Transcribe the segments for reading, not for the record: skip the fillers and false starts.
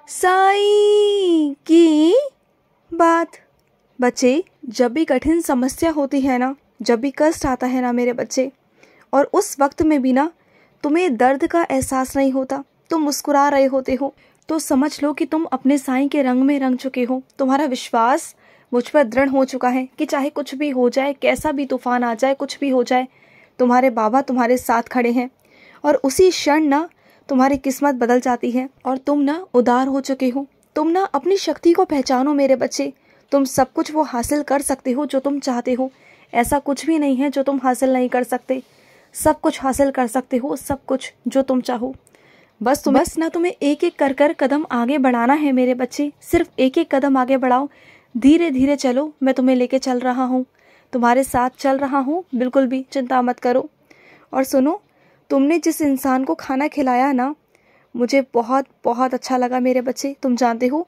साईं की बात। बच्चे, जब भी कठिन समस्या होती है ना, जब भी कष्ट आता है ना मेरे बच्चे, और उस वक्त में भी ना तुम्हें दर्द का एहसास नहीं होता, तुम मुस्कुरा रहे होते हो, तो समझ लो कि तुम अपने साईं के रंग में रंग चुके हो। तुम्हारा विश्वास मुझ पर दृढ़ हो चुका है कि चाहे कुछ भी हो जाए, कैसा भी तूफान आ जाए, कुछ भी हो जाए, तुम्हारे बाबा तुम्हारे साथ खड़े हैं। और उसी क्षण ना तुम्हारी किस्मत बदल जाती है और तुम ना उदार हो चुके हो। तुम ना अपनी शक्ति को पहचानो मेरे बच्चे। तुम सब कुछ वो हासिल कर सकते हो जो तुम चाहते हो। ऐसा कुछ भी नहीं है जो तुम हासिल नहीं कर सकते। सब कुछ हासिल कर सकते हो, सब कुछ जो तुम चाहो। बस तुम्हें एक एक कर कदम आगे बढ़ाना है मेरे बच्चे। सिर्फ एक एक कदम आगे बढ़ाओ, धीरे धीरे चलो। मैं तुम्हें लेके चल रहा हूँ, तुम्हारे साथ चल रहा हूँ, बिल्कुल भी चिंता मत करो। और सुनो, तुमने जिस इंसान को खाना खिलाया ना, मुझे बहुत बहुत अच्छा लगा मेरे बच्चे। तुम जानते हो,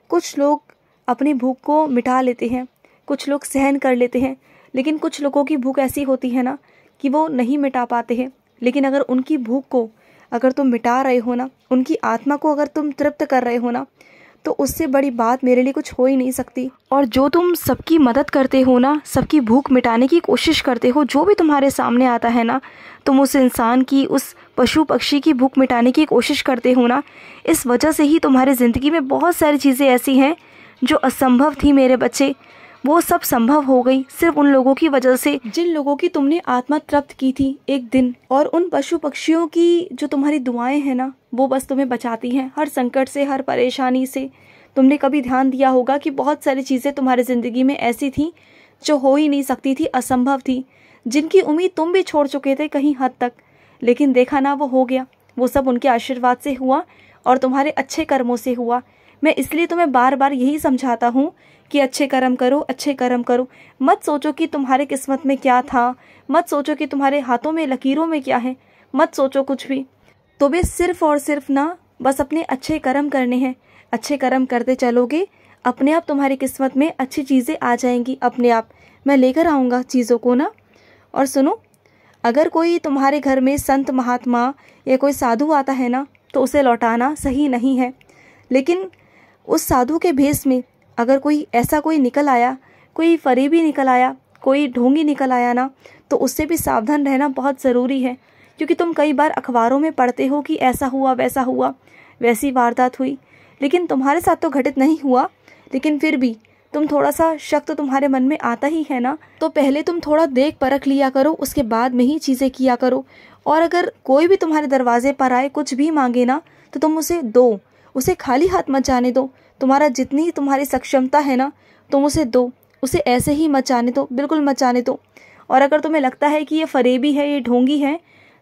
कुछ लोग अपनी भूख को मिटा लेते हैं, कुछ लोग सहन कर लेते हैं, लेकिन कुछ लोगों की भूख ऐसी होती है ना कि वो नहीं मिटा पाते हैं। लेकिन अगर उनकी भूख को अगर तुम मिटा रहे हो ना, उनकी आत्मा को अगर तुम तृप्त कर रहे हो ना, तो उससे बड़ी बात मेरे लिए कुछ हो ही नहीं सकती। और जो तुम सबकी मदद करते हो ना, सबकी भूख मिटाने की कोशिश करते हो, जो भी तुम्हारे सामने आता है ना, तुम उस इंसान की, उस पशु पक्षी की भूख मिटाने की कोशिश करते हो ना, इस वजह से ही तुम्हारी ज़िंदगी में बहुत सारी चीज़ें ऐसी हैं जो असंभव थी मेरे बच्चे, वो सब संभव हो गई सिर्फ उन लोगों की वजह से जिन लोगों की तुमने आत्मा तृप्त की थी एक दिन। और उन पशु पक्षियों की जो तुम्हारी दुआएं हैं ना, वो बस तुम्हें बचाती हैं हर संकट से, हर परेशानी से। तुमने कभी ध्यान दिया होगा कि बहुत सारी चीज़ें तुम्हारी ज़िंदगी में ऐसी थी जो हो ही नहीं सकती थी, असंभव थी, जिनकी उम्मीद तुम भी छोड़ चुके थे कहीं हद तक। लेकिन देखा ना, वो हो गया। वो सब उनके आशीर्वाद से हुआ और तुम्हारे अच्छे कर्मों से हुआ। मैं इसलिए तुम्हें बार बार यही समझाता हूँ कि अच्छे कर्म करो, अच्छे कर्म करो। मत सोचो कि तुम्हारे किस्मत में क्या था, मत सोचो कि तुम्हारे हाथों में लकीरों में क्या है, मत सोचो कुछ भी। तुम्हें सिर्फ और सिर्फ ना बस अपने अच्छे कर्म करने हैं। अच्छे कर्म करते चलोगे, अपने आप तुम्हारी किस्मत में अच्छी चीज़ें आ जाएंगी, अपने आप। मैं लेकर आऊँगा चीज़ों को ना। और सुनो, अगर कोई तुम्हारे घर में संत महात्मा या कोई साधु आता है ना, तो उसे लौटाना सही नहीं है। लेकिन उस साधु के भेष में अगर कोई निकल आया, कोई फरेबी निकल आया, कोई ढोंगी निकल आया ना, तो उससे भी सावधान रहना बहुत ज़रूरी है। क्योंकि तुम कई बार अखबारों में पढ़ते हो कि ऐसा हुआ, वैसा हुआ, वैसी वारदात हुई, लेकिन तुम्हारे साथ तो घटित नहीं हुआ। लेकिन फिर भी तुम थोड़ा सा शक तो तुम्हारे मन में आता ही है ना। तो पहले तुम थोड़ा देख परख लिया करो, उसके बाद में ही चीज़ें किया करो। और अगर कोई भी तुम्हारे दरवाजे पर आए, कुछ भी मांगे ना, तो तुम उसे दो, उसे खाली हाथ मत जाने दो। जितनी तुम्हारी सक्षमता है ना, तुम उसे दो, उसे ऐसे ही मत जाने दो, बिल्कुल मत जाने दो। और अगर तुम्हें लगता है कि ये फरेबी है, ये ढोंगी है,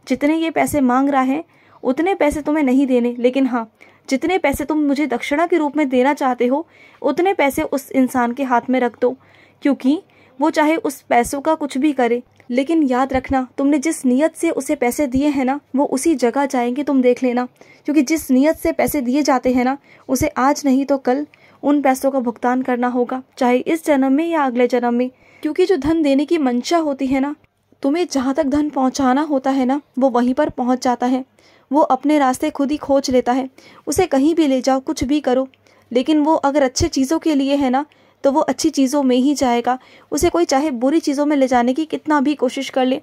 जितने ये पैसे मांग रहा है उतने पैसे तुम्हें नहीं देने, लेकिन हाँ, जितने पैसे तुम मुझे दक्षिणा के रूप में देना चाहते हो, उतने पैसे उस इंसान के हाथ में रख दो। क्योंकि वो चाहे उस पैसों का कुछ भी करे, लेकिन याद रखना, तुमने जिस नियत से उसे पैसे दिए हैं ना, वो उसी जगह जाएंगे, तुम देख लेना। क्योंकि जिस नियत से पैसे दिए जाते हैं ना, उसे आज नहीं तो कल उन पैसों का भुगतान करना होगा, चाहे इस जन्म में या अगले जन्म में। क्योंकि जो धन देने की मंशा होती है ना, तुम्हें जहाँ तक धन पहुँचाना होता है ना, वो वहीं पर पहुँच जाता है। वो अपने रास्ते खुद ही खोज लेता है। उसे कहीं भी ले जाओ, कुछ भी करो, लेकिन वो अगर अच्छे चीज़ों के लिए है ना, तो वो अच्छी चीज़ों में ही जाएगा। उसे कोई चाहे बुरी चीज़ों में ले जाने की कितना भी कोशिश कर ले,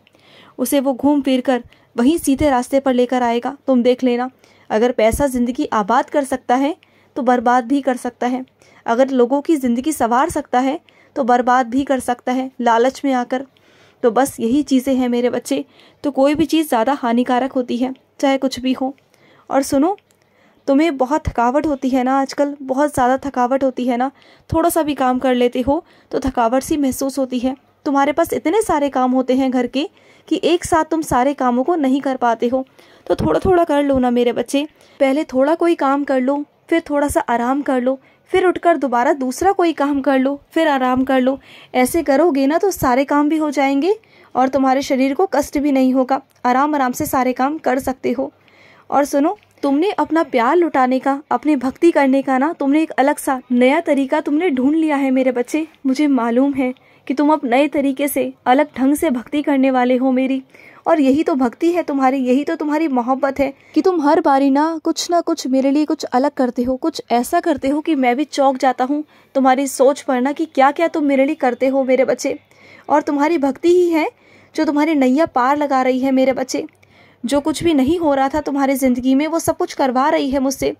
उसे वो घूम फिर कर वहीं सीधे रास्ते पर लेकर आएगा। तुम देख लेना, अगर पैसा ज़िंदगी आबाद कर सकता है तो बर्बाद भी कर सकता है। अगर लोगों की ज़िंदगी संवार सकता है तो बर्बाद भी कर सकता है, लालच में आकर। तो बस यही चीज़ें हैं मेरे बच्चे। तो कोई भी चीज़ ज़्यादा हानिकारक होती है, चाहे कुछ भी हो। और सुनो, तुम्हें बहुत थकावट होती है ना आजकल, बहुत ज़्यादा थकावट होती है ना। थोड़ा सा भी काम कर लेते हो तो थकावट सी महसूस होती है। तुम्हारे पास इतने सारे काम होते हैं घर के कि एक साथ तुम सारे कामों को नहीं कर पाते हो। तो थोड़ा थोड़ा कर लो ना मेरे बच्चे। पहले थोड़ा कोई काम कर लो, फिर थोड़ा सा आराम कर लो, फिर उठकर दोबारा दूसरा कोई काम कर लो, फिर आराम कर लो। ऐसे करोगे ना तो सारे काम भी हो जाएंगे और तुम्हारे शरीर को कष्ट भी नहीं होगा। आराम आराम से सारे काम कर सकते हो। और सुनो, तुमने अपना प्यार लुटाने का, अपनी भक्ति करने का ना, तुमने एक अलग सा नया तरीका तुमने ढूंढ लिया है मेरे बच्चे। मुझे मालूम है कि तुम अब नए तरीके से, अलग ढंग से भक्ति करने वाले हो मेरी। और यही तो भक्ति है तुम्हारी, यही तो तुम्हारी मोहब्बत है कि तुम हर बारी ना कुछ मेरे लिए कुछ अलग करते हो, कुछ ऐसा करते हो कि मैं भी चौंक जाता हूँ तुम्हारी सोच पर ना कि क्या क्या तुम मेरे लिए करते हो मेरे बच्चे। और तुम्हारी भक्ति ही है जो तुम्हारी नैया पार लगा रही है मेरे बच्चे। जो कुछ भी नहीं हो रहा था तुम्हारी ज़िंदगी में वो सब कुछ करवा रही है मुझसे।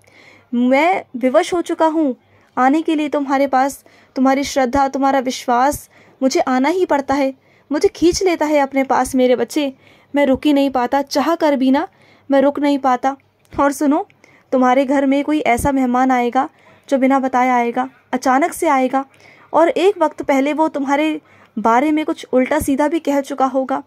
मैं विवश हो चुका हूँ आने के लिए तुम्हारे पास। तुम्हारी श्रद्धा, तुम्हारा विश्वास, मुझे आना ही पड़ता है, मुझे खींच लेता है अपने पास मेरे बच्चे। मैं रुक ही नहीं पाता, चाह कर भी ना मैं रुक नहीं पाता। और सुनो, तुम्हारे घर में कोई ऐसा मेहमान आएगा जो बिना बताए आएगा, अचानक से आएगा, और एक वक्त पहले वो तुम्हारे बारे में कुछ उल्टा सीधा भी कह चुका होगा।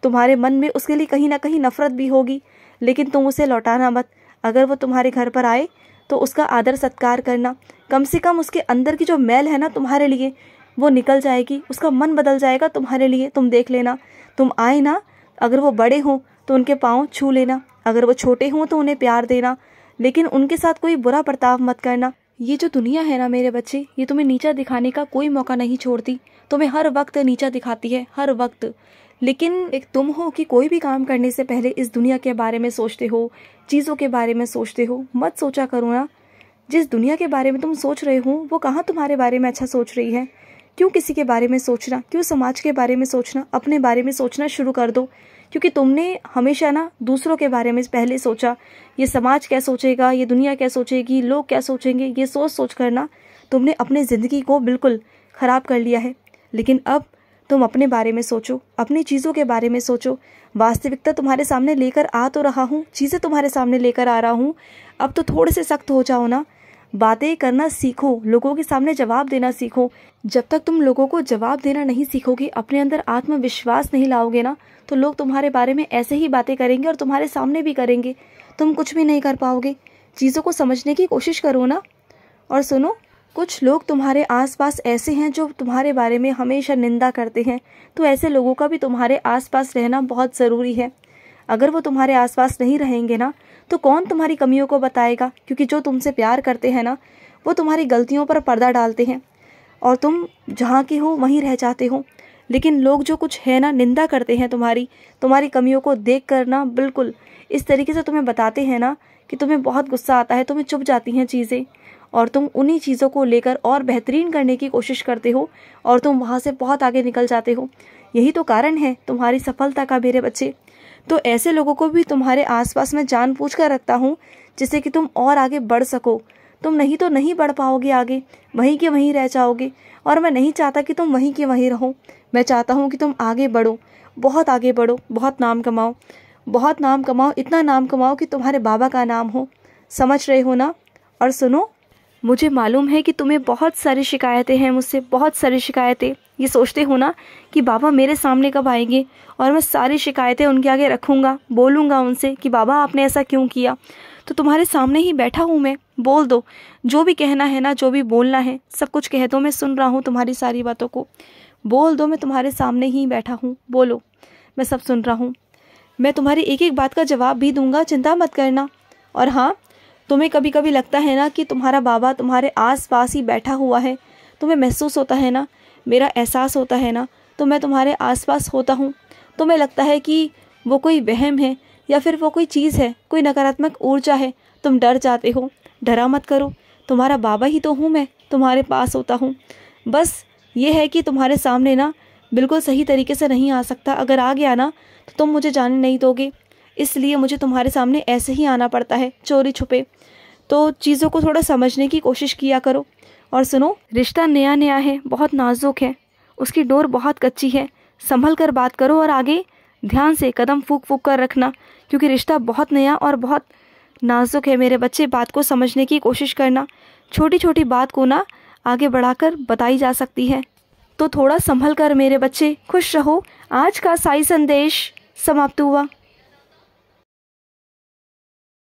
तुम्हारे मन में उसके लिए कहीं ना कहीं नफरत भी होगी, लेकिन तुम उसे लौटाना मत। अगर वो तुम्हारे घर पर आए तो उसका आदर सत्कार करना। कम से कम उसके अंदर की जो मैल है ना तुम्हारे लिए वो निकल जाएगी, उसका मन बदल जाएगा तुम्हारे लिए। तुम देख लेना, तुम आए ना, अगर वो बड़े हों तो उनके पाँव छू लेना, अगर वो छोटे हों तो उन्हें प्यार देना, लेकिन उनके साथ कोई बुरा बर्ताव मत करना। ये जो दुनिया है ना मेरे बच्चे, ये तुम्हें नीचा दिखाने का कोई मौका नहीं छोड़ती, तुम्हें हर वक्त नीचा दिखाती है, हर वक्त। लेकिन एक तुम हो कि कोई भी काम करने से पहले इस दुनिया के बारे में सोचते हो, चीज़ों के बारे में सोचते हो। मत सोचा करो ना, जिस दुनिया के बारे में तुम सोच रहे हो वो कहाँ तुम्हारे बारे में अच्छा सोच रही है। क्यों किसी के बारे में सोचना, क्यों समाज के बारे में सोचना, अपने बारे में सोचना शुरू कर दो। क्योंकि तुमने हमेशा ना दूसरों के बारे में पहले सोचा, ये समाज क्या सोचेगा, ये दुनिया क्या सोचेगी, लोग क्या सोचेंगे, ये सोच कर ना तुमने अपनी ज़िंदगी को बिल्कुल ख़राब कर लिया है। लेकिन अब तुम अपने बारे में सोचो, अपनी चीज़ों के बारे में सोचो। वास्तविकता तुम्हारे सामने लेकर आ तो रहा हूँ, चीज़ें तुम्हारे सामने लेकर आ रहा हूँ, अब तो थोड़े से सख्त हो जाओ ना। बातें करना सीखो, लोगों के सामने जवाब देना सीखो। जब तक तुम लोगों को जवाब देना नहीं सीखोगे, अपने अंदर आत्मविश्वास नहीं लाओगे ना, तो लोग तुम्हारे बारे में ऐसे ही बातें करेंगे और तुम्हारे सामने भी करेंगे। तुम कुछ भी नहीं कर पाओगे। चीज़ों को समझने की कोशिश करो ना। और सुनो, कुछ लोग तुम्हारे आसपास ऐसे हैं जो तुम्हारे बारे में हमेशा निंदा करते हैं, तो ऐसे लोगों का भी तुम्हारे आसपास रहना बहुत ज़रूरी है। अगर वो तुम्हारे आसपास नहीं रहेंगे ना, तो कौन तुम्हारी कमियों को बताएगा। क्योंकि जो तुमसे प्यार करते हैं ना, वो तुम्हारी गलतियों पर पर्दा डालते हैं और तुम जहाँ के हो वहीं रह जाते हो। लेकिन लोग जो कुछ है ना निंदा करते हैं तुम्हारी कमियों को देख कर ना, बिल्कुल इस तरीके से तुम्हें बताते हैं ना कि तुम्हें बहुत गुस्सा आता है, तुम्हें चुभ जाती हैं चीज़ें, और तुम उन्हीं चीज़ों को लेकर और बेहतरीन करने की कोशिश करते हो और तुम वहाँ से बहुत आगे निकल जाते हो। यही तो कारण है तुम्हारी सफलता का मेरे बच्चे। तो ऐसे लोगों को भी तुम्हारे आसपास में जानबूझ कर रखता हूँ, जिससे कि तुम और आगे बढ़ सको। तुम नहीं तो नहीं बढ़ पाओगे आगे, वहीं के वहीं रह जाओगे। और मैं नहीं चाहता कि तुम वहीं के वहीं रहो, मैं चाहता हूँ कि तुम आगे बढ़ो, बहुत आगे बढ़ो, बहुत नाम कमाओ, बहुत नाम कमाओ, इतना नाम कमाओ कि तुम्हारे बाबा का नाम हो। समझ रहे हो ना। और सुनो, मुझे मालूम है कि तुम्हें बहुत सारी शिकायतें हैं मुझसे, बहुत सारी शिकायतें। ये सोचते हो ना कि बाबा मेरे सामने कब आएंगे और मैं सारी शिकायतें उनके आगे रखूँगा, बोलूँगा उनसे कि बाबा आपने ऐसा क्यों किया। तो तुम्हारे सामने ही बैठा हूँ मैं, बोल दो जो भी कहना है ना, जो भी बोलना है सब कुछ कह दो। मैं सुन रहा हूँ तुम्हारी सारी बातों को, बोल दो। मैं तुम्हारे सामने ही बैठा हूँ, बोलो, मैं सब सुन रहा हूँ। मैं तुम्हारी एक एक बात का जवाब भी दूंगा, चिंता मत करना। और हाँ, तुम्हें कभी कभी लगता है ना कि तुम्हारा बाबा तुम्हारे आस पास ही बैठा हुआ है, तुम्हें महसूस होता है ना, मेरा एहसास होता है ना, तो मैं तुम्हारे आसपास होता हूँ। तुम्हें लगता है कि वो कोई वहम है या फिर वो कोई चीज़ है, कोई नकारात्मक ऊर्जा है, तुम डर जाते हो। डरा मत करो, तुम्हारा बाबा ही तो हूँ मैं, तुम्हारे पास होता हूँ। बस ये है कि तुम्हारे सामने ना बिल्कुल सही तरीके से नहीं आ सकता। अगर आ गया ना तो तुम मुझे जाने नहीं दोगे, इसलिए मुझे तुम्हारे सामने ऐसे ही आना पड़ता है, चोरी छुपे। तो चीज़ों को थोड़ा समझने की कोशिश किया करो। और सुनो, रिश्ता नया नया है, बहुत नाजुक है, उसकी डोर बहुत कच्ची है, संभल कर बात करो और आगे ध्यान से कदम फूक फूक कर रखना, क्योंकि रिश्ता बहुत नया और बहुत नाजुक है मेरे बच्चे। बात को समझने की कोशिश करना, छोटी छोटी बात को ना आगे बढ़ाकर बताई जा सकती है, तो थोड़ा संभल कर मेरे बच्चे। खुश रहो। आज का साई संदेश समाप्त हुआ।